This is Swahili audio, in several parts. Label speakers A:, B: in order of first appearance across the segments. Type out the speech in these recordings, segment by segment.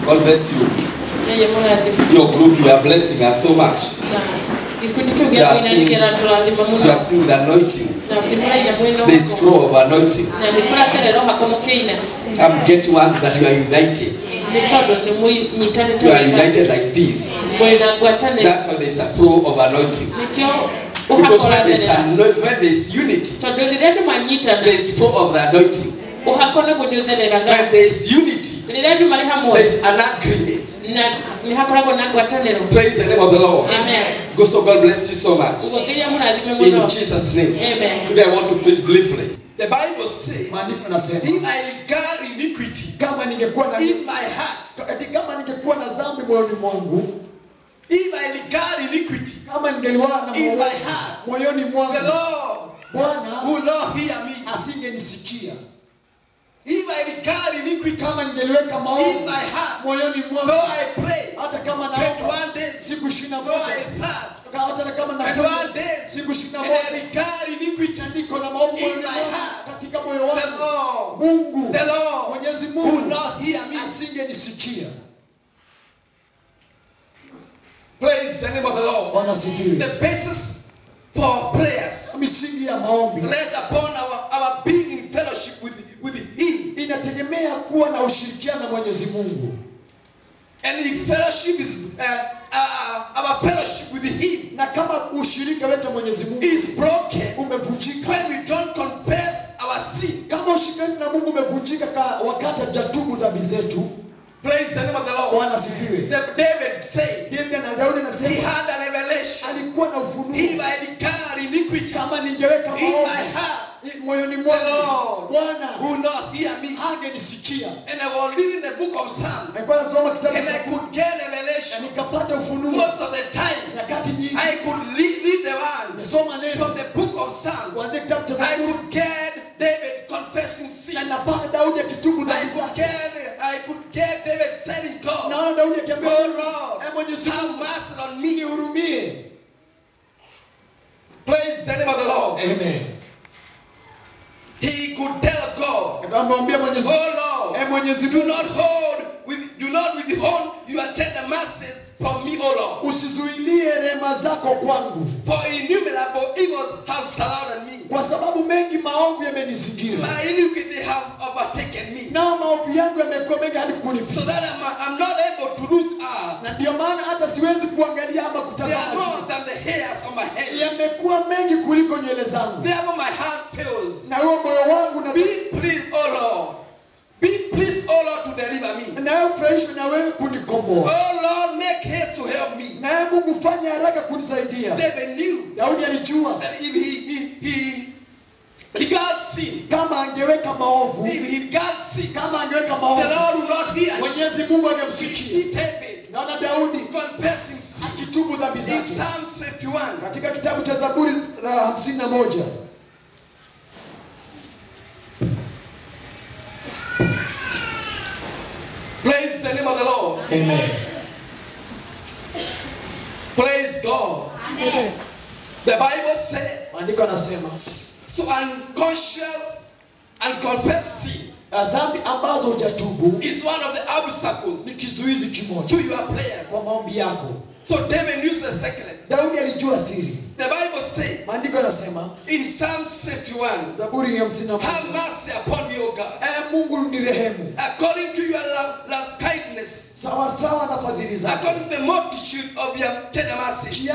A: God bless you. Your group, you are blessing us so much. You are seeing the anointing. There is flow of anointing. I'm getting one that you are united. You are united like this. That's why there is a flow of anointing. Because when there is unity, there is flow of the anointing. When there is unity, there is an agreement. Praise the name of the Lord.
B: Amen.
A: So God bless you so much. In Jesus' name.
B: Amen.
A: Today I want to preach briefly. The Bible says, if I regard iniquity in my heart, if I regard iniquity in my heart, the Lord will not hear me. If I regard iniquity in my heart, though I pray 21 days, though I fast 21 days, and I regard iniquity in my heart, the Lord will not hear me. Praise the name of the Lord. The basis for prayers rests upon our being in fellowship with Him. And the fellowship is our fellowship with Him is broken when we don't confess our sin. Praise the name of the Lord. David said he had a revelation. If I regard iniquity in my heart, the Lord will not hear me. And I was reading the book of Psalms, and I could get revelation. Most of the time, I could read the one from the book of Psalms. I could get David confessing sin. I could get David saying, God, oh Lord, have mercy on me. Praise the name of the Lord.
C: Amen.
A: He could tell God, oh Lord, do not withhold your tender mercies from me, oh Lord. For innumerable evils have surrounded me. My iniquity have overtaken me. So that I'm not able to look up. They are more than the hairs on my head. Therefore my heart fails. Be pleased, O Lord. Be pleased, O Lord, to deliver me. Oh Lord, make haste to help me. David knew that if he regards sin, if he regards sin, the Lord will not hear him. See David confessing sin in Psalms 51. Praise the name of the Lord.
C: Amen.
A: Praise God.
B: Amen.
A: The Bible says, so unconscious and confessed sin is one of the obstacles to your prayers. So David used the secret. The Bible says in Psalms 51, have mercy upon me, O God, according to your love kindness, according to the multitude of your tender mercies.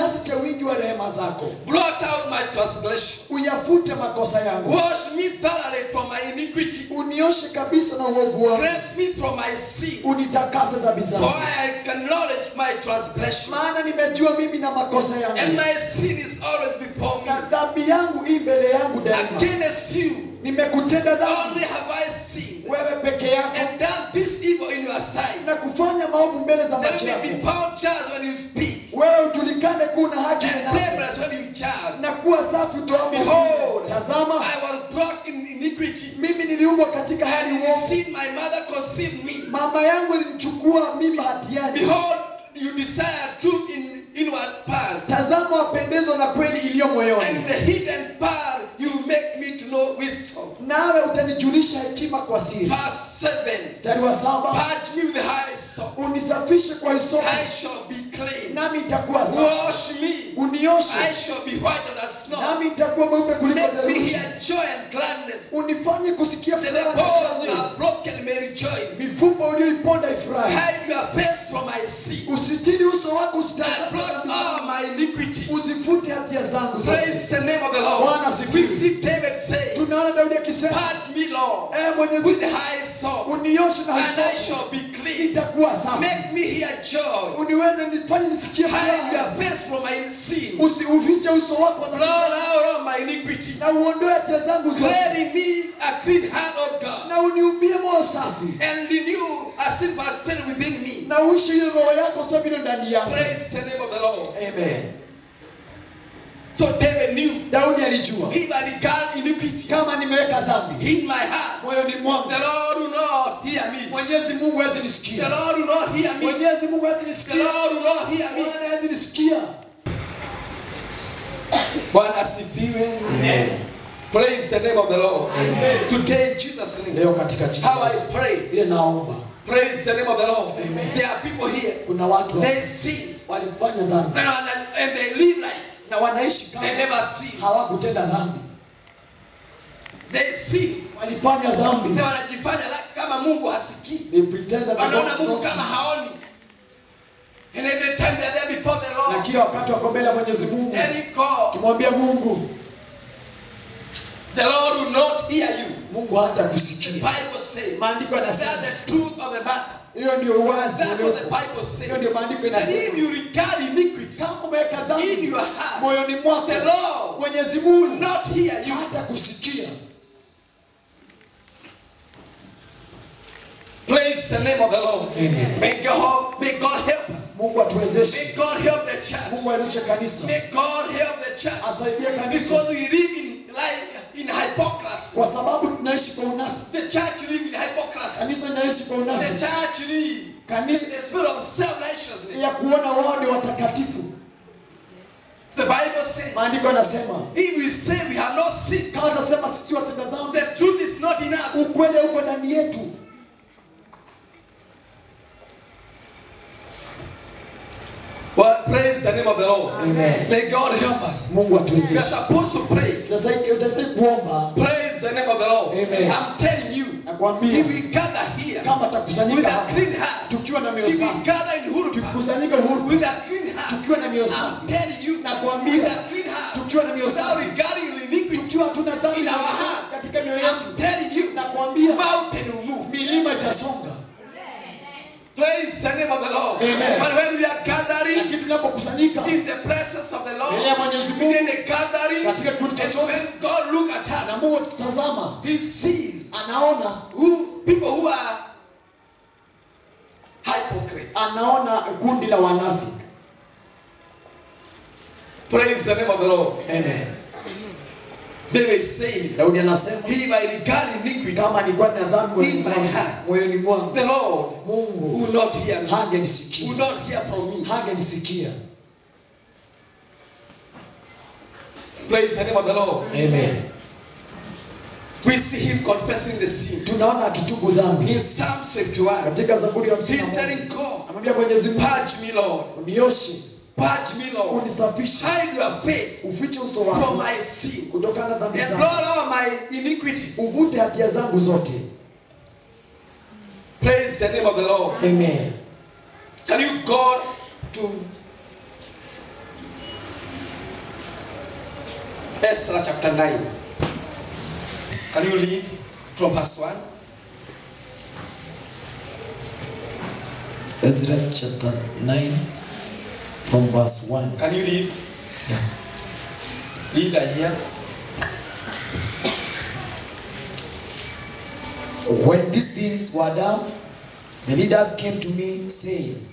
A: Blot out my transgression. Wash me thoroughly from my iniquity. Cleanse me from my sin. For I acknowledge my transgression, and my sin is always before me. Against you only have I sinned and done this evil in your sight, that you may be found just when you speak, and blameless when you judge. Behold, I was brought in iniquity, and sin my mother conceived me. Behold, you desire truth in inward parts, and in the hidden part you make me to know wisdom. Verse 7. Purge me with the hyssop, Nisafishe kwa hisopo.
B: I shall be clean.
A: Nami nitakuwa safi.
B: Wash me.
A: Unioshe.
B: I shall be whiter than snow.
A: Nami nitakuwa mweupe kuliko
B: Make me
A: theluji.
B: hear joy and gladness.
A: Unifanye kusikia
B: That the
A: furaha na
B: bones you
A: shangwe.
B: have broken may rejoice.
A: Mifupa ulioiponda ifurahi.
B: Hide your face from my sin.
A: Usitiri uso wako
B: And
A: usitazame
B: blot
A: dhambi
B: all
A: zangu.
B: my iniquity.
A: Uzifute hatia zangu zote.
B: Praise the name of the Lord.
A: Bwana
B: We
A: asifiwe.
B: see David say,
A: Tunaona Daudi akisema,
B: pardon me, Lord,
A: Mwenyezi
B: with
A: Mungu,
B: high soul,
A: unioshe na
B: and I
A: hisopo.
B: shall be clean.
A: Nitakuwa safi.
B: Make me hear joy.
A: Uniweze nifanye nisikie
B: Hide
A: furaha.
B: your face from my sin.
A: Usiufiche uso wako na
B: Blot
A: dhambi zangu.
B: out all my iniquity.
A: Na uondoe hatia zangu zote.
B: Create in me a clean heart, O God,
A: Na uniumbie moyo safi.
B: and renew a steadfast spirit within me.
A: Na uishi ile roho yako safi vile ndani yako.
B: Praise the name of the Lord.
A: Amen.
B: So David knew,
A: Daudi alijua
B: if I regard iniquity
A: kama nimeweka dhambi
B: in my heart,
A: moyoni mwangu,
B: the Lord will not hear me.
A: Mwenyezi Mungu hawezi
B: The
A: nisikia.
B: Lord will not hear me.
A: Mwenyezi Mungu hawezi
B: The
A: nisikia.
B: Lord will not hear me.
A: Bwana hawezi nisikia.
B: Bwana asifiwe.
A: Amen.
B: Praise the name of the Lord.
A: Amen.
B: Today in Jesus' name,
A: Leo katika jina
B: how
A: la
B: I
A: Yesu,
B: pray.
A: ile naomba,
B: Praise the name of the Lord.
A: Amen.
B: There are people here.
A: kuna watu
B: They sin
A: walifanya dhambi
B: and they live like
A: na wanaishi kama
B: they never sin.
A: hawakutenda dhambi.
B: They sin
A: Walifanya dhambi.
B: na wanajifanya kama Mungu hasikii.
A: They pretend that
B: Wanaona Mungu kama haoni. And every time they're there before the
A: na
B: Lord,
A: kila wakati wako mbele ya Mwenyezi Mungu,
B: telling God,
A: kimwambia Mungu,
B: the Lord will not hear you.
A: Mungu hata
B: The
A: kusikia.
B: Bible says
A: Maandiko
B: that's
A: yanasema
B: the truth of the matter.
A: hiyo ndio uwazi.
B: That's what the Bible
A: Hiyo
B: says.
A: ndio maandiko
B: That if
A: inasema.
B: you regard iniquity
A: Kama umeweka
B: in
A: dhambi
B: your heart,
A: moyoni mwako,
B: the Lord
A: Mwenyezi
B: will
A: Mungu
B: not hear you.
A: hata kusikia.
B: Praise the name of the Lord.
A: Amen.
B: May God help us.
A: Mungu atuwezeshe.
B: May God help the church.
A: Mungu awezeshe kanisa.
B: May God help the church.
A: Asaidie kanisa.
B: Because we live in hypocrisy.
A: Kwa sababu tunaishi kwa unafiki.
B: The church live in hypocrisy.
A: Kanisa inaishi kwa
B: The
A: unafiki.
B: church live in
A: Kanisa
B: the spirit of self-righteousness.
A: ya kuona wao ni watakatifu.
B: The Bible says,
A: Maandiko yanasema,
B: if we say we have not sinned,
A: kama tutasema sisi watenda dhambi,
B: the truth is not in us.
A: ukweli uko ndani yetu.
B: Well, praise the name of the Lord.
A: Amen.
B: May God help us.
A: Mungu
B: We are
A: atuwezeshe.
B: supposed to pray.
A: Tunastahili kuomba.
B: Praise the name of the Lord.
A: Amen.
B: I'm telling you,
A: Nakwambia
B: if we gather here
A: kama
B: with
A: tutakusanyika
B: a
A: hapa
B: clean heart,
A: tukiwa na mioyo
B: if we
A: safi,
B: gather in Hurupa
A: tukusanyika huru
B: with a clean heart,
A: tukiwa na mioyo
B: I'm
A: safi,
B: telling you,
A: nakwambia
B: with a clean heart,
A: tukiwa na mioyo
B: without
A: safi,
B: regarding iniquity,
A: tukiwa tuna dhambi
B: in our heart,
A: katika mioyo yetu,
B: I'm telling you,
A: nakwambia
B: mountain will move.
A: milima itasonga.
B: Praise the name of the Lord.
A: Amen.
B: But when we are gathering
A: Lakini tunapokusanyika
B: in the presence of the
A: mbele ya
B: Lord,
A: Mwenyezi
B: in
A: Mungu
B: a gathering,
A: katika kikundi
B: and
A: chochote,
B: when God look at
A: na
B: us,
A: Mungu akitutazama
B: He sees
A: anaona
B: people who are hypocrites.
A: anaona kundi la wanafiki.
B: Praise the name of the Lord.
A: Amen.
B: David said,
A: Daudi anasema,
B: if I regard iniquity
A: kama nilikuwa na dhambi
B: in my heart,
A: moyoni mwangu,
B: the Lord
A: Mungu
B: will not hear me,
A: hangenisikia.
B: will not hear from me.
A: Hangenisikia.
B: Praise the name of the Lord.
A: Amen.
B: We see him confessing the sin.
A: Tunaona akitubu dhambi.
B: In Psalms 51,
A: Katika Zaburi ya
B: he's
A: 51,
B: telling God,
A: amwambia Mwenyezi Mungu,
B: purge me, Lord.
A: unioshe,
B: Purge me, Lord.
A: unisafishe,
B: Hide your face
A: ufiche uso
B: from
A: wako
B: my sin.
A: kutokana na dhambi
B: And
A: zangu,
B: blot all my iniquities.
A: uvute hatia zangu zote.
B: Praise the name of the Lord.
A: Amen.
B: Can you go to Esther chapter 9? Can you read from verse 1?
A: Ezra chapter 9 from verse 1.
B: Can you read?
A: Yeah.
B: Read here.
A: When these things were done, the leaders came to me, saying,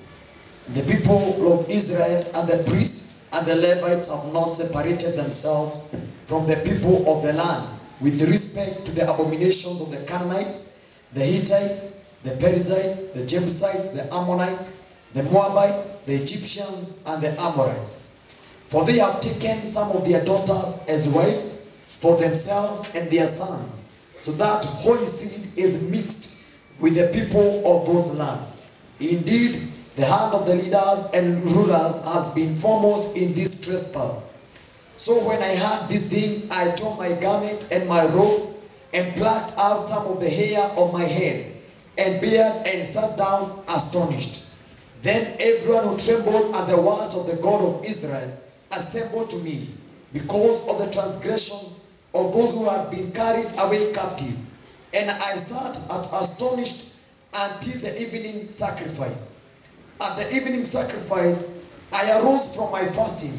A: the people of Israel and the priests and the Levites have not separated themselves from the people of the lands with respect to the abominations of the Canaanites, the Hittites, the Perizzites, the Jebusites, the Ammonites, the Moabites, the Egyptians, and the Amorites. For they have taken some of their daughters as wives for themselves and their sons, so that holy seed is mixed with the people of those lands. Indeed, The hand of the leaders and rulers has been foremost in this trespass. So when I heard this thing, I tore my garment and my robe, and plucked out some of the hair of my head and beard, and sat down astonished. Then everyone who trembled at the words of the God of Israel assembled to me, because of the transgression of those who had been carried away captive. And I sat astonished until the evening sacrifice. At the evening sacrifice, I arose from my fasting,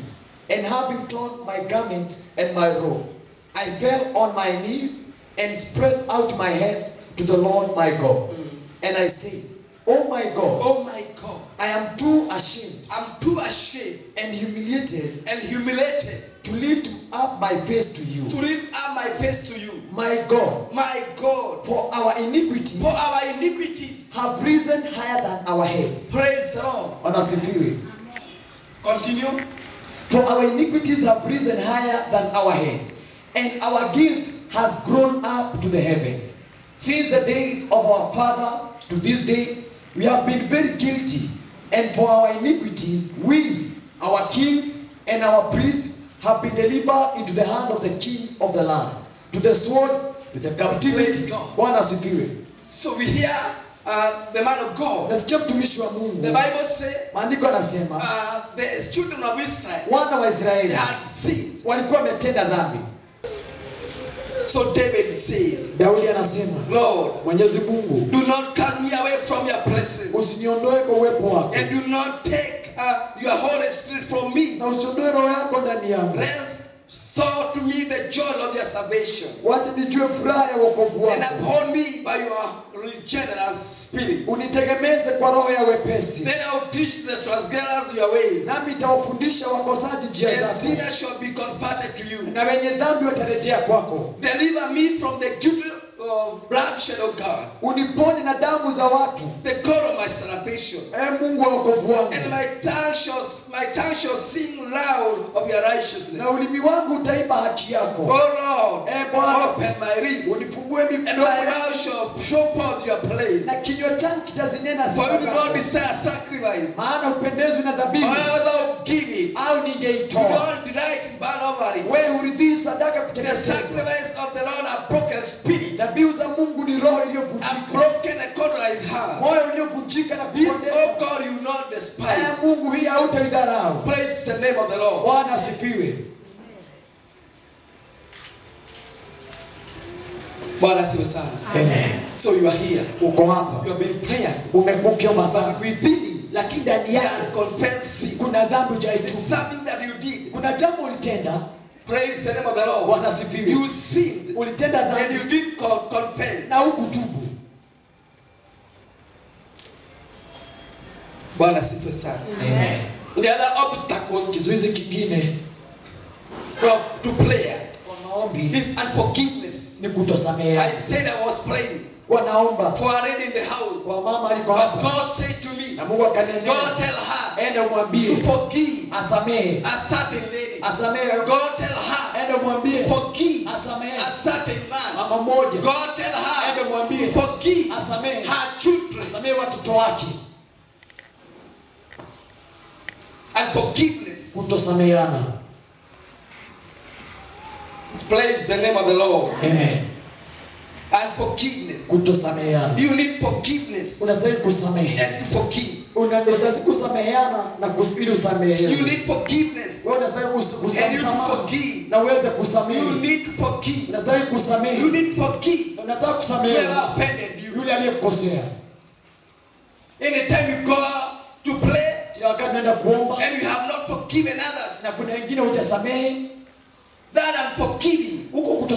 A: and having torn my garment and my robe, I fell on my knees and spread out my hands to the Lord my God. And I said, Oh my God, I am too ashamed and humiliated to lift up my face to you. My God, for our iniquities have risen higher than our heads.
B: Praise the Lord.
A: Anasifiwe.
B: Continue.
A: For our iniquities have risen higher than our heads, and our guilt has grown up to the heavens. Since the days of our fathers to this day, we have been very guilty, and for our iniquities, we, our kings and our priests, have been delivered into the hand of the kings of the land, to the sword, to the captivity.
B: So we hear the man of God. The Bible says the children of Israel had sinned. So David says, Lord, do not cast me away from your presence, and do not take your Holy Spirit from me. Restore to me the joy of your salvation, and uphold me by your generous spirit. Then I will teach the transgressors your ways, and sinners shall be converted to you. Deliver me from the guilt of bloodshed, O God, the God of my salvation, and my tongue shall sing loud of your righteousness. O Lord, open my lips, and my mouth shall show forth your praise. For you do not desire sacrifice, or else I will give it. You don't delight in burnt offering. The sacrifice of the Lord are broken spirit, a broken and contrite heart. This, O God, you not despise. Praise the name of the Lord. Amen. So you are here. You have been prayerful. But within you, confess sin. There's something that you did. Praise the name of the Lord. You sinned and you did confess. Amen. The other obstacles to prayer is unforgiveness. I said I was praying for a lady in the house, but God said to me, go tell her to forgive a certain lady. Go tell her to forgive a certain man. Go tell her to forgive her children. And forgiveness. Praise the name of the Lord.
A: Amen.
B: And forgiveness. You need forgiveness and to forgive. You need forgiveness and you to forgive. You need to forgive. You need to forgive whoever offended you. Anytime you go to play and you have not forgiven others, that unforgiving will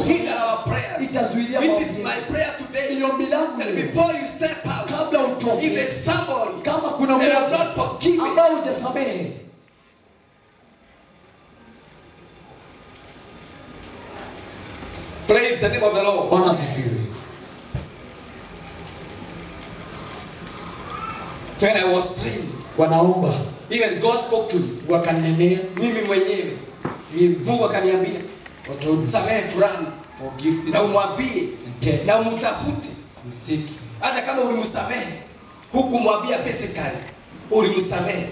B: hinder our prayer. It is my prayer today that before you step out, if there's somebody that have not forgiven, praise the name of the Lord. When I was praying, even God spoke to me. Mimi mwenyewe Mungu akaniambia samehe fulani na umwambie na umtafute, hata kama ulimsamehe hukumwambia physically, ulimsamehe.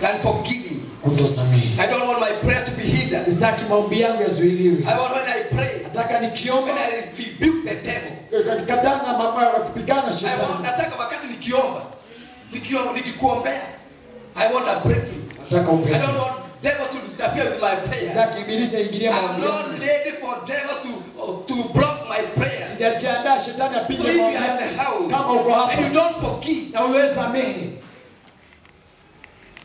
B: And forgiving.
A: Kutosamehe.
B: I don't want my prayer to be hidden.
A: Sitaki maombi yangu yazuiliwe.
B: I want when I pray,
A: nataka nikiomba,
B: when I rebuke the devil,
A: katana mama wakipigana shetani.
B: Nataka wakati nikikuombea, I want a breakthrough.
A: Nataka upendo.
B: I don't want devil to interfere with my prayer.
A: Sitaki ibilisi aingilie maombi.
B: I'm not ready for devil to block my prayer.
A: Sijajiandaa shetani apige
B: maombi yangu.
A: Kama uko hapa
B: and you don't forgive,
A: na uweze samehe.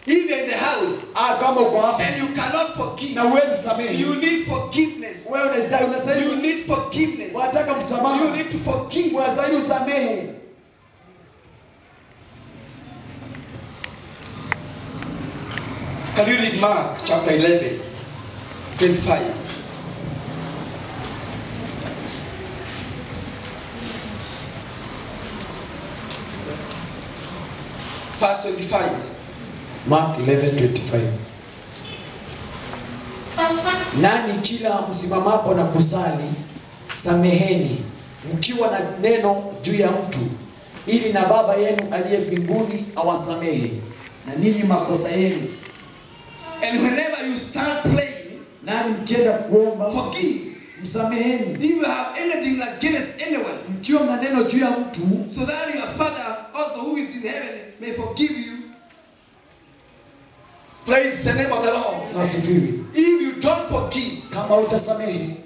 B: If you're in the house,
A: kama uko hapa
B: and you cannot forgive,
A: na uweze samehe,
B: you need forgiveness.
A: Wewe unastahili,
B: you need forgiveness.
A: Unataka msamaha,
B: you need to forgive.
A: Unastahili usamehe.
B: Can you read Mark chapter 11, 25? Verse 25.
A: Mark 11:25. Nani kila msimamapo na kusali, sameheni mkiwa na neno juu ya mtu, ili na Baba yenu aliye mbinguni awasamehe na ninyi makosa yenu.
B: And whenever you start praying,
A: nani mkienda kuomba,
B: forgive,
A: msameheni.
B: If you have anything against anyone,
A: mkiwa mna neno juu ya mtu,
B: so that your Father also who is in heaven may forgive you. Praise the name of the Lord.
A: Nasifiwe.
B: If you don't forgive,
A: kama utasamehe,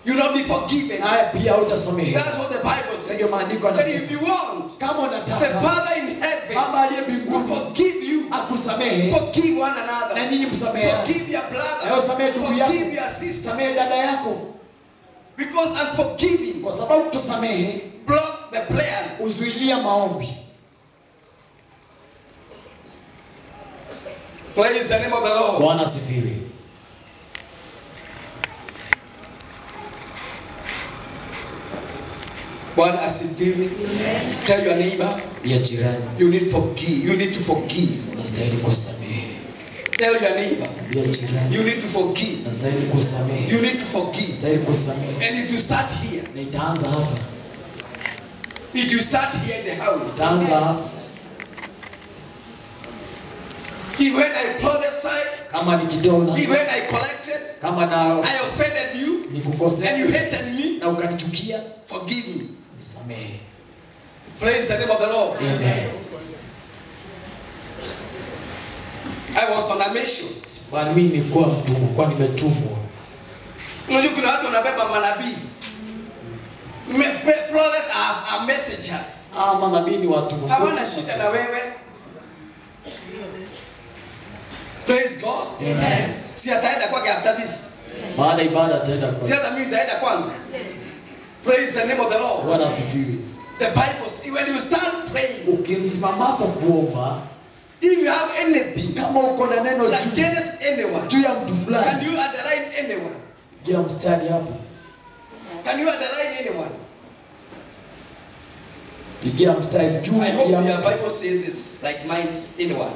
B: you will not be forgiven.
A: Pia utasamehe.
B: That's what the Bible says.
A: Ndio maandiko
B: yanasema. But if you want,
A: kama unataka,
B: the Father in heaven,
A: Baba aliye mbinguni,
B: will forgive you.
A: Akusamehe.
B: Forgive one another.
A: Na ninyi msamehe.
B: Forgive your brother. Forgive your sister.
A: Samehe dada yako.
B: Because unforgiving,
A: kwa sababu tusamehe,
B: block the prayers.
A: Uzuilia maombi.
B: Praise the name of the Lord.
A: Bwana asifiwe.
B: Bwana asifiwe. Tell your neighbor,
A: ya jirani,
B: you need forgive. You need to forgive.
A: Unastahili kusamehe.
B: Tell your neighbor,
A: ya jirani,
B: you need to forgive.
A: Unastahili kusamehe.
B: You need to forgive.
A: Unastahili kusamehe.
B: And it will start here.
A: Na itaanza hapa.
B: It will start here in the house.
A: Itaanza hapa.
B: If when I prophesied,
A: kama nikitoa,
B: if when I collected,
A: kama na
B: I offended you,
A: nikukosea,
B: and you hated me,
A: na ukanichukia,
B: forgive me.
A: Nisamehe.
B: Praise the name of the Lord.
A: Amen.
B: I was on a mission.
A: Bwana, mimi nilikuwa mtumwa, kwa nimetumwa.
B: Unajua kuna watu wanabeba manabii. Prophets are messengers.
A: Manabii ni watu.
B: Hawana shida na wewe. Praise God.
A: Amen.
B: Si ataenda kwake after this.
A: Baada ibada ataenda kwake.
B: Si hata mimi nitaenda kwangu. Praise the name of the Lord.
A: Bwana asifiwe.
B: The Bible says when you start praying,
A: ukimsimamapo kuomba,
B: if you have anything,
A: kama uko na neno
B: against anyone,
A: juu ya mtu fulani,
B: can you underline anyone?
A: Juu ya mstari hapo.
B: Can you underline anyone?
A: Pigia mstari juu.
B: I hope your Bible says this like mine's anyone.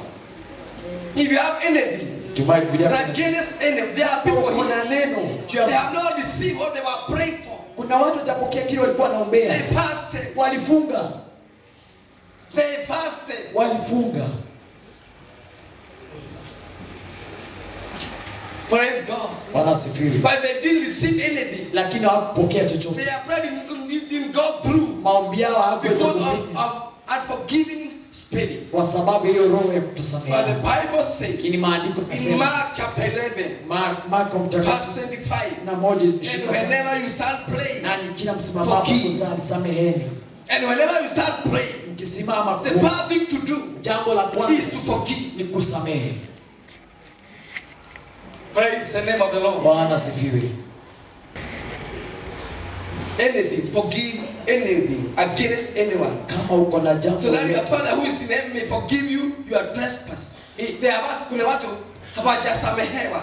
B: If you have anything against anyone, there are people here. They have not received what they were praying for.
A: Kuna watu watapokea kile walikuwa naombea.
B: They fasted.
A: Walifunga.
B: They fasted.
A: Walifunga.
B: Praise God.
A: Bwana asifiwe.
B: But they didn't receive anything.
A: Lakini hawakupokea chochote.
B: Their prayer didn't go through.
A: Maombi yao hayakuweza
B: because of unforgiving spirit.
A: Kwa sababu hiyo roho ya kutosamehe.
B: But the Bible says
A: in maandiko
B: in Mark chapter 11,
A: Marko mtakatifu
B: verse 25,
A: na moja,
B: and whenever you start praying,
A: nani kila msimamapo kusali, sameheni.
B: And whenever you start praying,
A: mkisimama,
B: the first thing to do,
A: jambo la kwanza,
B: is to forgive.
A: Ni kusamehe.
B: Praise the name of the Lord.
A: Bwana asifiwe.
B: Anything, forgive anything against anyone.
A: Kama uko na jambo,
B: so that your Father who is in heaven may forgive you your trespass. Kuna watu hawajasamehewa.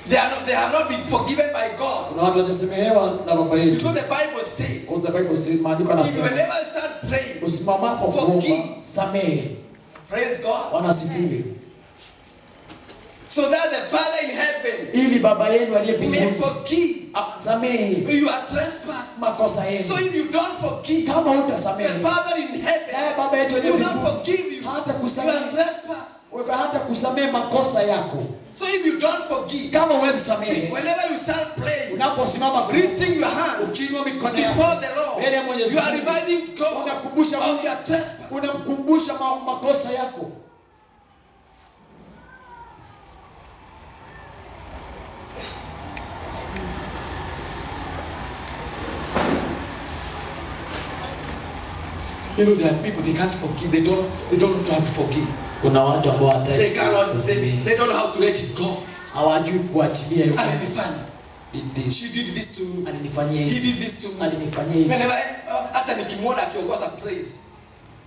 B: They have not been forgiven by God.
A: Kuna watu hawajasamehewa na Baba yetu.
B: Because the Bible states.
A: Because the Bible says, maandiko yanasema,
B: whenever you start praying,
A: usimamapo kuomba, samehe.
B: Praise God.
A: Bwana asifiwe.
B: So that the Father in heaven
A: ili baba yenu aliye mbinguni
B: may forgive
A: your
B: trespass.
A: makosa yenu.
B: So if you don't forgive,
A: kama hutasamehe,
B: the Father in heaven
A: baba yetu aliye
B: will not
A: mbinguni
B: forgive you
A: hata kusamehe
B: your trespass.
A: hata kusamehe makosa yako.
B: So if you don't forgive,
A: kama huwezi samehe,
B: whenever you start praying,
A: unaposimama
B: lifting your hand
A: uchinua mikono yako
B: before the Lord,
A: mbele ya Mwenyezi
B: you are
A: Mungu,
B: reminding God
A: unakumbusha
B: of your trespass.
A: unamkumbusha makosa yako.
B: You know, there are people, they can't forgive. They don't know how to forgive.
A: Kuna watu ambao hata
B: they cannot say, they don't know how to let it go.
A: Hawajui kuachilia hiyo.
B: Alinifanya. She did this to me.
A: Alinifanyia hivi.
B: He did this to me.
A: Alinifanyia hivi.
B: Whenever hata nikimwona akiongoza praise,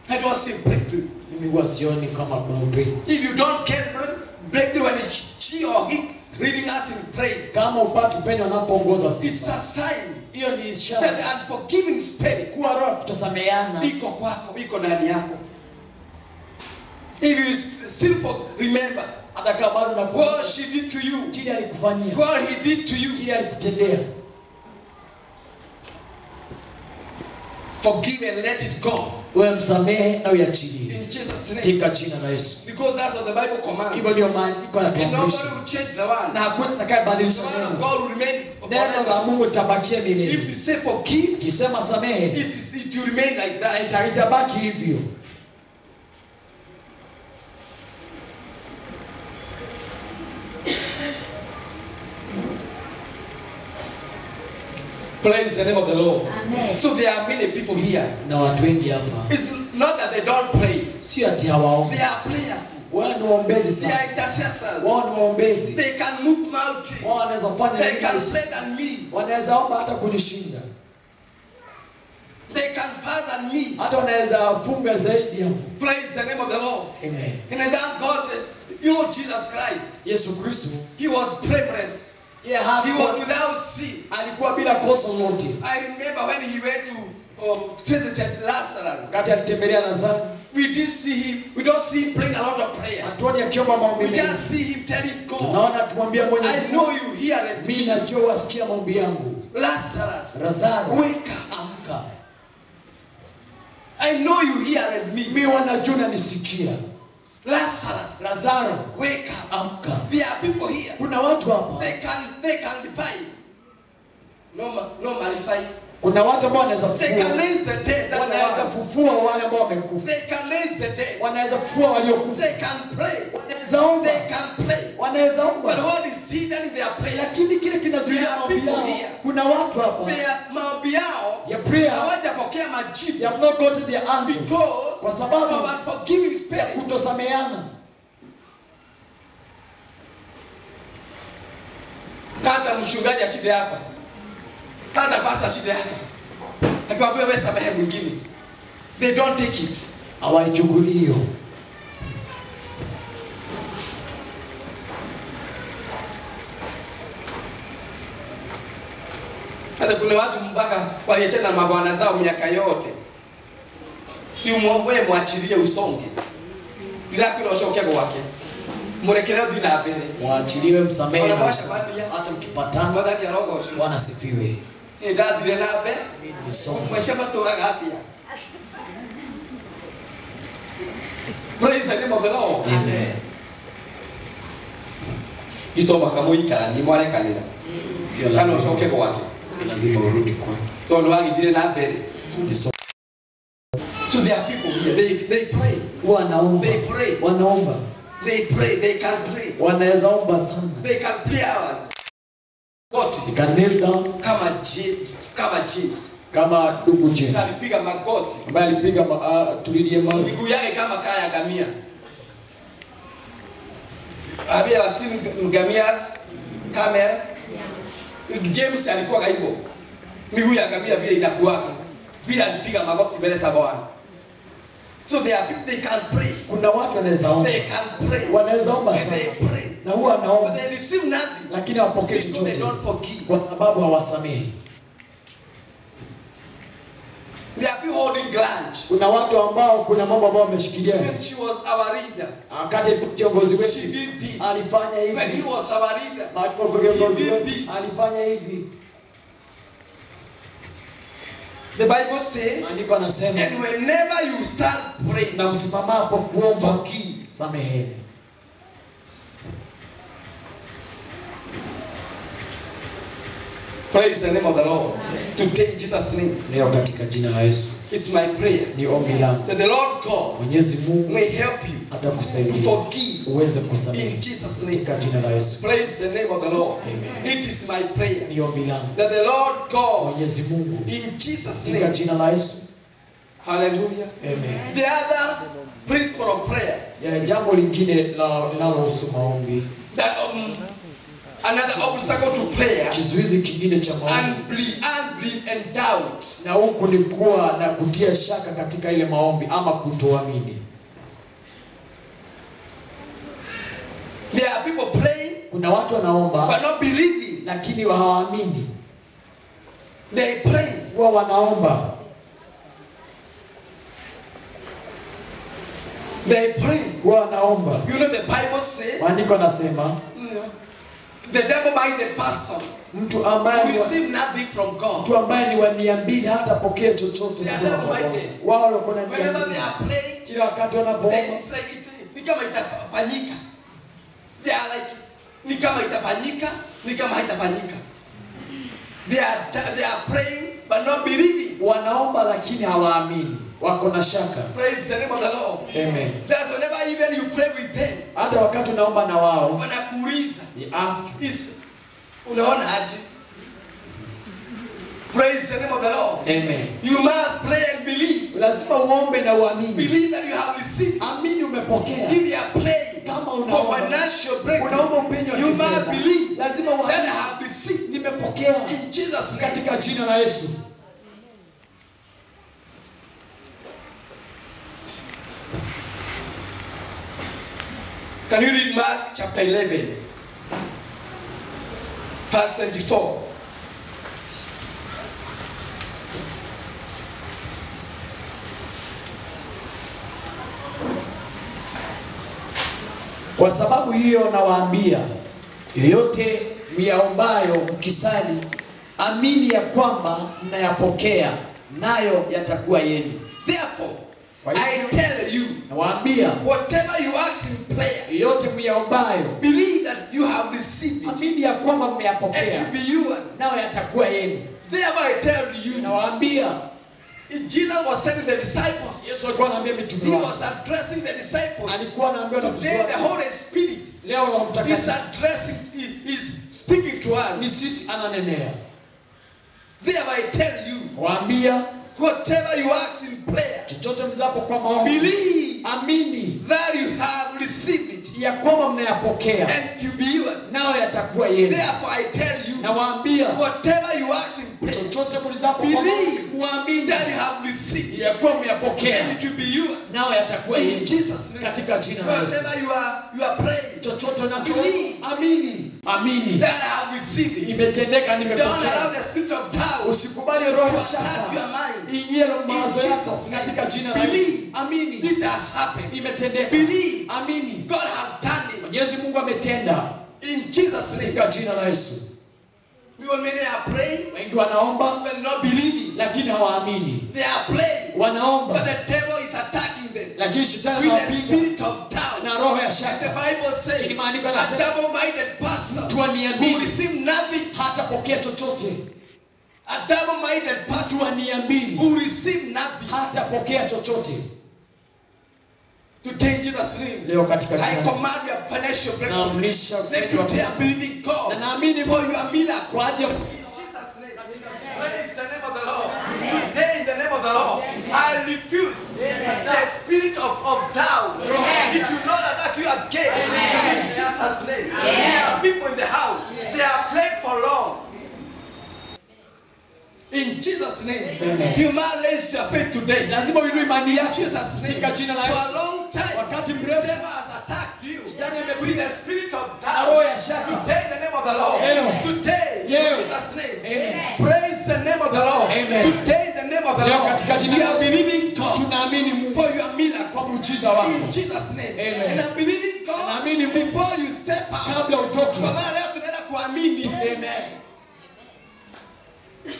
B: I don't see breakthrough.
A: Mimi huwa sioni kama kuna breakthrough.
B: If you don't get breakthrough when she or he leading us in praise,
A: kama upaki penyo anapoongoza sifa,
B: it's a sign.
A: Hiyo ni ishara.
B: That the unforgiving spirit
A: kuwa roho kutosameheana
B: iko kwako, iko ndani yako. If you still remember
A: hata kama
B: what she did to you,
A: kile alikufanyia,
B: what he did to you,
A: kile alikutendea,
B: forgive and let it go.
A: Wewe msamehe na uachilie.
B: In Jesus name.
A: Katika jina la Yesu.
B: Because that's what the Bible commands.
A: Hivyo ndio maandiko yanatuamrisha.
B: Nobody will change the word.
A: Na hakuna atakayebadilisha
B: neno. The word of God will remain forever.
A: Neno la Mungu litabakia milele.
B: If they say forgive,
A: kisema samehe,
B: it will remain like that.
A: Itabaki hivyo.
B: Praise the name of the Lord. Amen. So there are many people here.
A: Na watu wengi hapa.
B: It's not that they don't pray.
A: Sio ati hawaombi.
B: They are prayerful.
A: Wao ni waombezi sana.
B: They are intercessors.
A: Wao ni waombezi.
B: They can move mountains.
A: Wao wanaweza fanya
B: They can pray than me.
A: Wanaweza omba hata kunishinda.
B: They can fast than me.
A: Hata wanaweza funga zaidi yangu.
B: Praise the name of the Lord.
A: Amen.
B: And thank God that, you know, Jesus Christ.
A: Yesu Kristo.
B: He was blameless.
A: Yeah,
B: he was without sin.
A: Alikuwa bila kosa lolote.
B: I remember when he went to visit Lazarus.
A: Wakati alitembelea Lazaro.
B: We didn't see him. We don't see him praying a lot of prayer.
A: Hatuoni akiomba maombi mengi.
B: We just see him telling God.
A: Tunaona akimwambia Mwenyezi Mungu,
B: I know you hear it.
A: Mimi najua wasikia maombi yangu. Lazaro,
B: wake up.
A: Amka.
B: I know you hear me.
A: Mimi wanajua unanisikia.
B: Lazaro, wake up.
A: Amka.
B: There are people here.
A: Kuna watu hapa.
B: They can defy. No malify.
A: Kuna watu ambao wanaweza
B: kufua. They can raise the dead.
A: Wanaweza kufufua wale ambao wamekufa.
B: They can raise the dead.
A: Wanaweza kufufua waliokufa.
B: They can pray.
A: Wanaweza omba.
B: They can play.
A: Wanaweza omba.
B: But what is hidden in their prayer?
A: Lakini kile kinazuia maombi yao. Kuna watu hapa.
B: Maombi yao.
A: Ya prayer.
B: Hawajapokea majibu.
A: They have not gotten their answers.
B: Because
A: kwa sababu
B: of unforgiving spirit.
A: Kutosameheana.
B: Hata mchungaji ashinde hapa. Hata pastor ashinde hapa. Akiwaambia wewe samehe mwingine. They don't take it.
A: Hawaichukuli hiyo.
B: Hata kuna watu mpaka waliachana na mabwana zao miaka yote. Si wewe muachilie usonge. Bila kuoshokia kwake. Murekeleo dina mbele.
A: Muachiliwe msamehe. Hata mkipatana.
B: Madhani ya roho osho.
A: Bwana sifiwe.
B: Ndathire na mbele.
A: Nisome.
B: Mwisho maturaga atia. Praise the name of the Lord.
A: Amen.
B: Ito makamuikara ni mwarekanira.
A: Sio lazima
B: ushoke kwake.
A: Sio lazima urudi kwake.
B: Tono wagithire na mbele. So there are people here. They pray.
A: Wanaomba.
B: They pray.
A: Wanaomba.
B: They pray. They can pray.
A: Wanaweza omba sana.
B: They can play hours. God.
A: They can kneel down.
B: Kama James.
A: Kama ndugu James.
B: Alipiga magoti.
A: Ambaye alipiga tulilie mawe.
B: Miguu yake kama kaya ngamia. Have you ever seen ngamias? Camel? James alikuwa hivyo. Miguu ya ngamia vile inakuwa. Vile alipiga magoti mbele za Bwana. So they can pray.
A: Kuna watu wanaweza omba.
B: They can pray.
A: Wanaweza omba sana.
B: They pray.
A: Na huwa anaomba.
B: But they receive nothing.
A: Lakini hawapokei chochote.
B: They don't forgive.
A: Kwa sababu hawasamehi.
B: There are people holding grudge.
A: Kuna watu ambao kuna mambo ambao wameshikilia.
B: When she was our leader,
A: wakati kiongozi wetu
B: she did this.
A: Alifanya hivi.
B: When he was our leader,
A: kiongozi wetu alifanya hivi.
B: The Bible says,
A: andiko anasema,
B: and whenever you start praying,
A: na msimamapo kuomba,
B: forgive,
A: sameheni.
B: Praise the name of the Lord. Today in Jesus' name.
A: Leo katika jina la Yesu.
B: It's my prayer.
A: Ni ombi langu.
B: That the Lord God
A: Mwenyezi Mungu
B: may help you
A: atakusaidia.
B: To forgive.
A: Uweze kusamehe.
B: In Jesus' name.
A: Katika jina la Yesu.
B: Praise the name of the Lord.
A: Amen.
B: It is my prayer.
A: Ni ombi langu.
B: That the Lord God
A: Mwenyezi Mungu
B: in Jesus' name.
A: Katika jina la Yesu.
B: Hallelujah.
A: Amen.
B: The other principle of prayer.
A: Ya jambo lingine linalohusu maombi.
B: That another obstacle to prayer.
A: Kizuizi kingine cha maombi.
B: Unbelief and doubt.
A: Na huko ni kuwa na kutia shaka katika ile maombi ama kutoamini.
B: There are people praying.
A: Kuna watu wanaomba
B: but not believing.
A: Lakini hawaamini.
B: They pray.
A: Wao wanaomba.
B: They pray.
A: Wanaomba.
B: You know the Bible says.
A: Maandiko nasema.
B: The double-minded person.
A: Mtu ambaye
B: receive nothing from God.
A: Mtu ambaye ni waniambia hata pokea chochote kutoka kwa Mungu. Wao wako na nia.
B: Whenever they are praying,
A: kila wakati wanapoomba,
B: it's like ni kama itafanyika. They are like ni kama itafanyika, ni kama haitafanyika. They are praying but not believing.
A: Wanaomba lakini hawaamini. Wako na shaka.
B: Praise the name of the Lord.
A: Amen.
B: That's whenever even you pray with them.
A: Hata wakati unaomba na wao,
B: wanakuuliza.
A: They ask,
B: unaona aje? Praise the name of the Lord.
A: Amen.
B: You must pray and believe.
A: Lazima uombe na uamini.
B: Believe that you have received.
A: Amini umepokea.
B: If you are praying for financial breakthrough, you must believe
A: lazima uamini
B: that I have received.
A: Nimepokea.
B: In Jesus' name.
A: Katika jina la Yesu.
B: Can you read Mark chapter 11, verse 24?
A: Kwa sababu hiyo nawaambia, yoyote myaombayo mkisali, amini ya kwamba mnayapokea, nayo yatakuwa yenu.
B: Therefore, I tell you,
A: nawaambia,
B: whatever you ask in prayer,
A: yote myaombayo,
B: believe that you have received it.
A: Amini ya kwamba mmeyapokea,
B: it will be yours.
A: Nayo yatakuwa yenu.
B: Therefore, I tell you,
A: nawaambia,
B: Jesus was telling the disciples.
A: Yesu alikuwa anaambia mitume
B: wake. He was addressing the disciples.
A: Alikuwa anaambia wanafunzi wake.
B: Today the Holy Spirit.
A: Leo Roho Mtakatifu
B: is addressing, is speaking to us.
A: Ni sisi ananenea.
B: Therefore I tell you.
A: Waambia,
B: whatever you ask in prayer.
A: Chochote mzapo kwa maombi.
B: Believe.
A: Amini.
B: That you have received it.
A: Ya kwamba mnayapokea.
B: And to be yours.
A: Nao yatakuwa yenu.
B: Therefore I tell you.
A: Na waambia,
B: whatever you ask in prayer.
A: Chochote mzapo kwa maombi.
B: Believe. That you have received.
A: Ya kwamba mmeyapokea.
B: And to be yours.
A: Nao yatakuwa yenu.
B: In Jesus' name.
A: Katika jina la Yesu.
B: Whatever you are praying.
A: Chochote unachoomba. Amini. Amini.
B: That I have received it.
A: Imetendeka, nimepokea.
B: Don't allow the spirit of doubt.
A: Usikubali roho ya shaka.
B: Your mind.
A: Ingie mawazo yako katika jina la Yesu. Amini.
B: It has happened.
A: Imetendeka.
B: Believe.
A: Amini.
B: God has done it.
A: Mwenyezi Mungu ametenda.
B: In Jesus' name.
A: Katika jina la Yesu.
B: Many are praying.
A: Wengi wanaomba
B: but not believing.
A: Lakini hawaamini.
B: They are praying.
A: Wanaomba.
B: But the devil is attacking them.
A: Lakini shetani
B: with the spirit of doubt.
A: Na roho ya shaka.
B: The Bible says a double-minded person who receive nothing
A: hatapokea chochote.
B: A double-minded person who receive nothing
A: hatapokea chochote.
B: Today in Jesus' name,
A: leo katika
B: I command your financial breakthrough.
A: Naamrisha
B: today I'm believing God
A: na naamini
B: for your miracle.
A: Kwa ajili
B: in Jesus' name. Praise the name of the Lord. Today in the name of the Lord, I refuse the spirit of doubt. If you know that you are gay, in Jesus' name. There are people in the house. They are praying for long. In Jesus' name,
A: Amen.
B: You must raise your faith today.
A: Lazima uinue imani yako.
B: Jesus' name. For a long time,
A: wakati mrefu
B: devil has attacked you with the spirit of doubt.
A: roho ya shaka.
B: Today in the name of the Lord. Today in Jesus' name.
A: Amen.
B: Praise the name of the Lord.
A: Amen.
B: Today in the name of the Lord. jina la Yesu.
A: believing God.
B: Tunaamini Mungu
A: For your miracle.
B: Kwa muujiza wako.
A: In Jesus' name.
B: Amen.
A: And I'm believing God.
B: Naamini Mungu.
A: Before you step out.
B: Kabla utoke.
A: Kwa maana leo tunaenda kuamini.
B: Amen.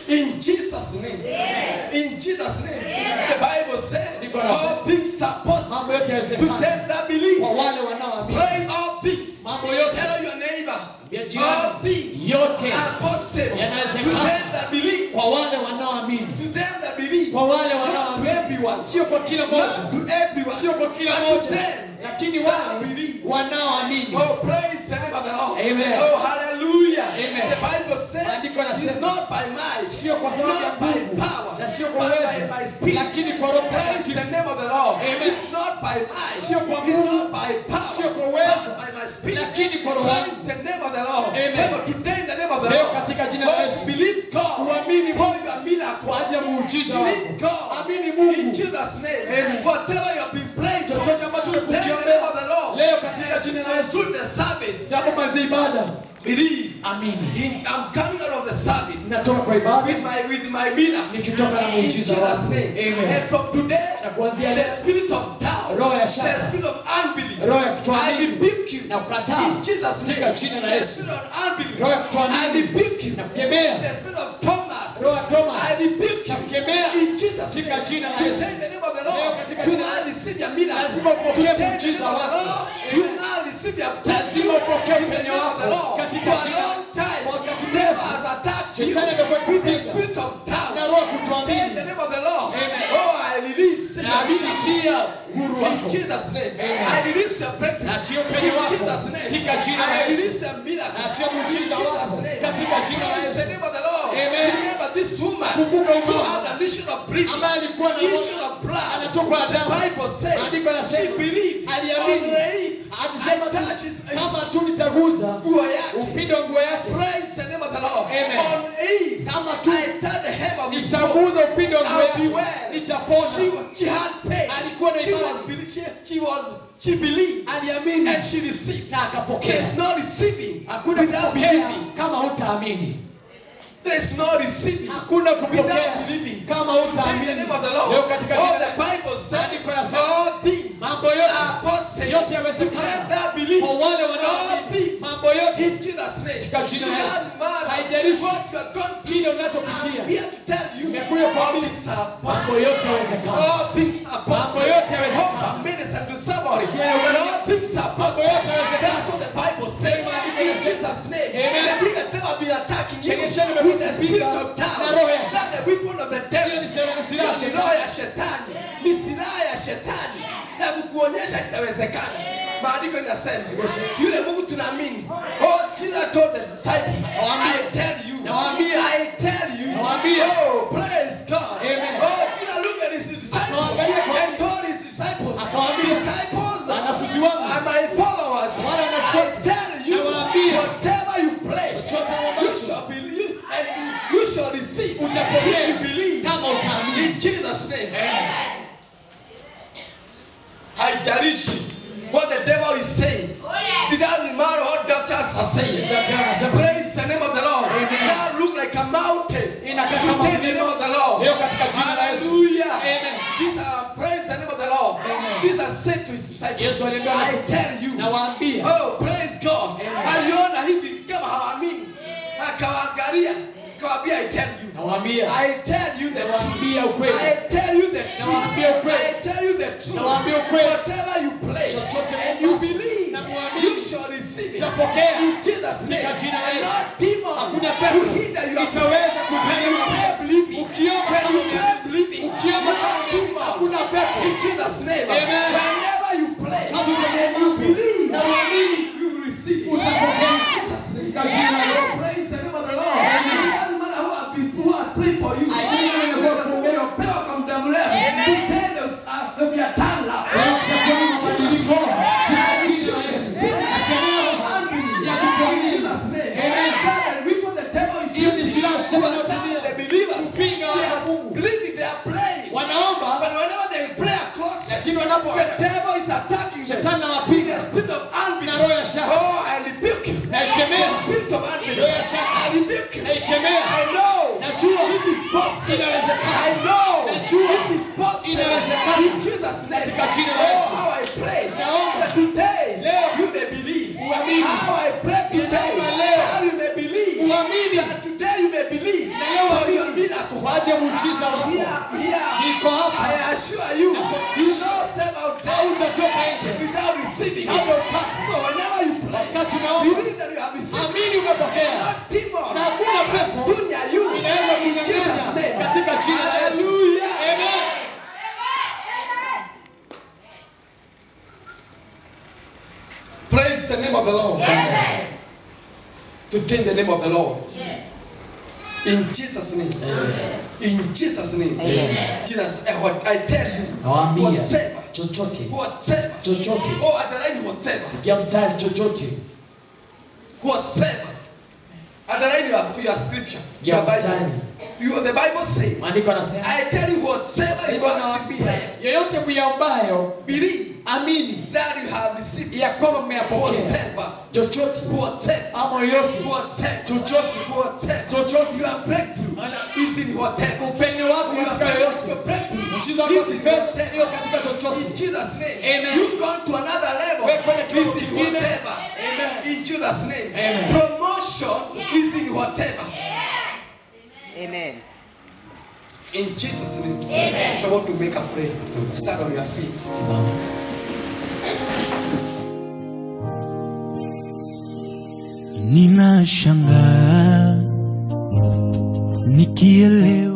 A: In Jesus' name.
C: Amen.
A: In Jesus' name. Amen. The Bible said all things are possible
B: Mambo yote
A: to
B: yawezekana.
A: them that believe.
B: Kwa wale wanaoamini.
A: Pray all things.
B: Mambo yote.
A: Tell your neighbor.
B: Jirani.
A: All things
B: Yote
A: are possible to
B: yanawezekana.
A: them that believe.
B: Kwa wale wanaoamini.
A: To them that believe.
B: Kwa wale
A: Not to
B: wanaoamini.
A: everyone.
B: Sio kwa kila
A: Not
B: mmoja.
A: to everyone.
B: Sio kwa kila
A: But to
B: mmoja.
A: them
B: Lakini
A: that
B: wale
A: believe.
B: wanaoamini.
A: Oh, praise the name of the Lord.
B: Amen.
A: Oh, hallelujah.
B: Amen.
A: The Bible says
B: Maandiko yanasema,
A: it's not by might,
B: sio kwa sababu ya
A: not by
B: nguvu,
A: power,
B: na sio kwa
A: but
B: uwezo,
A: by my spirit.
B: lakini kwa Roho
A: Praise
B: Mtakatifu.
A: the name of the Lord.
B: Amen.
A: It's not by might,
B: Sio kwa
A: it's
B: nguvu,
A: not by power,
B: sio kwa uwezo,
A: but by my spirit.
B: lakini kwa Roho wangu.
A: Praise the name of the Lord.
B: Amen.
A: Therefore, today in the name of the
B: Leo
A: Lord,
B: katika jina la Yesu.
A: believe God
B: Uamini
A: for your miracle.
B: kwa ajili ya muujiza
A: Believe
B: wako.
A: God
B: Amini Mungu.
A: in Jesus' name.
B: Amen.
A: Whatever you have been praying for,
B: Chochote ambacho
A: today in the
B: umekukiombea
A: name of the Lord,
B: leo katika jina la Yesu.
A: through the service,
B: Tunapomaliza ibada,
A: believe.
B: amini.
A: I'm coming out of the service
B: Ninatoka kwa ibada
A: with my miracle.
B: nikitoka na
A: In
B: muujiza
A: Jesus'
B: wako.
A: name.
B: Amen.
A: And from today,
B: Na kuanzia
A: the
B: leo,
A: spirit of doubt,
B: roho ya
A: the
B: shaka,
A: spirit of unbelief,
B: roho ya
A: I
B: kutoamini
A: rebuke you.
B: na kukataa
A: In Jesus'
B: katika
A: name.
B: jina la
A: The
B: Yesu.
A: spirit of unbelief,
B: Roho ya
A: I
B: kutoamini
A: rebuke you.
B: na kukemea.
A: The spirit of Thomas,
B: Roho ya Thomas,
A: I rebuke
B: na
A: you.
B: kukemea
A: In Jesus'
B: katika
A: name.
B: jina la
A: Today
B: Yesu.
A: in the name of the
B: Leo
A: Lord,
B: katika
A: you
B: jina la
A: now receive your miracle.
B: lazima upokee
A: Today in the name
B: muujiza
A: of the
B: wako.
A: Lord, you now receive your blessing.
B: Lazima upokee
A: In the
B: upenyo
A: name of the
B: wako
A: Lord,
B: katika
A: for a
B: jina.
A: long time,
B: Kwa wakati
A: devil
B: mrefu,
A: has attacked you
B: Shetani amekuwa
A: with the
B: akipiga
A: spirit of doubt.
B: na roho ya
A: Today in
B: kutoamini.
A: the name of the Lord,
B: Amen.
A: oh, I release
B: Na
A: your miracle.
B: achilia uhuru
A: In
B: wako.
A: Jesus' name,
B: Amen.
A: I release your breakthrough.
B: Na achia upenyo
A: In
B: wako
A: Jesus' name,
B: katika jina la
A: I
B: Yesu.
A: release your miracle.
B: Na achia
A: In
B: muujiza wako
A: Jesus' name,
B: katika jina la
A: praise the
B: Yesu.
A: name of the Lord.
B: Amen.
A: Remember this woman
B: Kumbuka
A: who
B: umama
A: had an issue of breathing,
B: ambaye alikuwa na
A: issue of blood.
B: anatokwa na
A: The
B: damu.
A: Bible says
B: Maandiko yanasema,
A: she believed
B: aliamini.
A: already.
B: Alisema
A: I
B: tu,
A: touch his
B: kama tu nitaguza
A: nguo yake.
B: upindo wa nguo yake,
A: Praise the name of the Lord.
B: Amen.
A: On Eve,
B: kama tu
A: I touch the hem of his coat.
B: nitaguza upindo wa nguo
A: I'll be
B: yake,
A: well.
B: nitapona.
A: She had faith.
B: Alikuwa na
A: She
B: imani.
A: she believed
B: Aliamini
A: and she received.
B: na akapokea.
A: There's no receiving
B: Hakuna
A: without
B: kupokea
A: believing.
B: kama hutaamini.
A: There's no receiving
B: Hakuna kupokea
A: without believing.
B: kama
A: In the
B: hutaamini.
A: name of the
B: Leo
A: Lord.
B: katika
A: All
B: jina
A: the
B: la
A: Bible says
B: Maandiko yanasema,
A: all things
B: mambo yote
A: are possible
B: yote
A: to
B: yawezekana
A: them that believe.
B: kwa wale
A: All
B: wanaoamini.
A: things
B: Mambo yote
A: in Jesus' name.
B: katika jina la Yesu.
A: Doesn't matter
B: Haijalishi
A: what you are going through.
B: kile
A: I'm
B: unachopitia.
A: here to tell you
B: Nimekuja
A: all
B: kuambia
A: things are
B: mambo
A: possible.
B: yote yawezekana.
A: All things are
B: Mambo
A: possible.
B: yote yawezekana.
A: Hope and minister to somebody.
B: Yeah,
A: But all things are possible.
B: yote yawezekana.
A: That's what the Bible says.
B: Maandiko
A: In
B: yanasema.
A: Jesus' name.
B: Amen.
A: The bigger devil be attacking you
B: Penye shetani
A: with the spirit
B: amekupiga
A: of doubt.
B: na roho ya
A: That's the weapon of the
B: Hiyo
A: devil.
B: ni silaha ya
A: Hiyo ni
B: shetani.
A: roho ya shetani. Ni silaha ya shetani ya kukuonyesha itawezekana. Maandiko inasema yule Mungu tunaamini. Oh, Jesus told the disciples, I tell you,
B: Nawaambia.
A: I tell you.
B: Nawaambia.
A: Oh, praise God.
B: Amen.
A: Oh, Jesus looked at his disciples
B: Akawaangalia kwa-
A: and told his disciples,
B: Akawaambia.
A: disciples
B: Wanafunzi wangu.
A: are my followers.
B: Wale
A: I
B: wanafuata.
A: tell you,
B: Nawaambia.
A: whatever you pray,
B: Chochote
A: you
B: ambacho
A: shall believe and you shall receive.
B: utapokea
A: If you believe
B: kama utaamini.
A: in Jesus' name.
B: Amen.
A: Haijalishi what the devil is saying.
C: Oh, yes.
A: It doesn't matter what doctors are saying.
B: Daktari anasema
A: Praise the name of the Lord.
B: Amen.
A: That look like a mountain.
B: inakaa
A: You
B: kama
A: take the name of the Lord.
B: leo katika jina la Yesu.
A: Hallelujah.
B: Amen.
A: Jesus, praise the name of the Lord.
B: Amen.
A: Jesus said to his disciples,
B: Yesu aliambia
A: I tell you.
B: nawaambia.
A: Oh, praise God.
B: Amen.
A: Aliona hivi kama hawaamini. Akawaangalia. Akawaambia, I tell you.
B: Nawaambia.
A: I tell you the truth.
B: Nawaambia ukweli.
A: I tell you the truth.
B: Nawaambia ukweli.
A: I tell you the truth.
B: Nawaambia ukweli.
A: Whatever you pray
B: Chochote
A: and you
B: ambacho
A: believe,
B: namuamini,
A: you shall receive it.
B: utapokea.
A: In Jesus' name.
B: Katika jina la
A: And
B: Yesu.
A: not demon
B: Hakuna
A: who
B: pepo
A: hinder your
B: itaweza
A: prayer.
B: kuzuia
A: When you pray believing,
B: Ukiomba
A: when you
B: kama
A: pray believing,
B: Ukiomba
A: not
B: kama
A: demon.
B: hakuna pepo.
A: In Jesus' name.
B: Amen.
A: Whenever you pray
B: Hata ukiomba
A: and you believe,
B: na uamini,
A: you will receive it.
B: utapokea.
A: In Jesus' name.
B: Katika jina la Yesu.
A: Oh, praise the name of the Lord. It doesn't matter who has prayed for you. Umepewa kwa muda mrefu. Today there will be a turnaround.
B: Leo kutakuwa na mabadiliko. Katika jina la Yesu. Ya kutuamini. Amen. Hiyo ni silaha shetani anayotumia. Kupinga wale wa Mungu. Wanaomba, lakini wanapo shetani anawapiga na roho ya shaka. Na ikemea roho ya shaka. Na ikemea. Najua inawezekana. Najua hutatoka nje
A: without receiving
B: kabla upate.
A: So whenever you pray,
B: Wakati unaomba,
A: believe that you have received.
B: amini umepokea.
A: No demon
B: Na hakuna pepo
A: dunya you
B: inaweza
A: in Jesus'
B: kunyang'anya
A: name.
B: katika jina la Yesu.
A: Hallelujah.
B: Amen.
A: Praise the name of the Lord.
B: Amen.
A: To in the name of the Lord.
C: Yes.
A: In Jesus' name.
B: Amen.
A: In Jesus' name.
B: Amen.
A: Jesus, what I tell you,
B: Nawaambia
A: whatever,
B: chochote
A: chochote, oh, at the line whatever,
B: ya mstari chochote
A: whatever, at the line your scripture,
B: ya
A: your
B: mstari.
A: Bible, the Bible says,
B: Maandiko yanasema,
A: I tell you whatever you ask me,
B: yoyote myaombayo
A: believe
B: amini
A: that you have received.
B: ya kwamba mmeyapokea.
A: Whatever,
B: Chochote
A: whatever,
B: ama yoyote
A: whatever,
B: chochote
A: whatever, your breakthrough is in whatever.
B: upenyo wako
A: You
B: katika
A: have
B: yoyote.
A: your breakthrough.
B: Muujiza wako kifedha hiyo katika chochote.
A: In Jesus' name.
B: Amen.
A: You've gone to another level.
B: Wewe kwenda kiwango
A: Is in
B: kingine.
A: whatever.
B: Amen.
A: In Jesus' name.
B: Amen.
A: Promotion is in whatever.
C: Amen.
A: In Jesus' name.
C: Amen.
A: I want to make a prayer. Stand on your feet.
B: Simama.
D: Ninashangaa nikielewa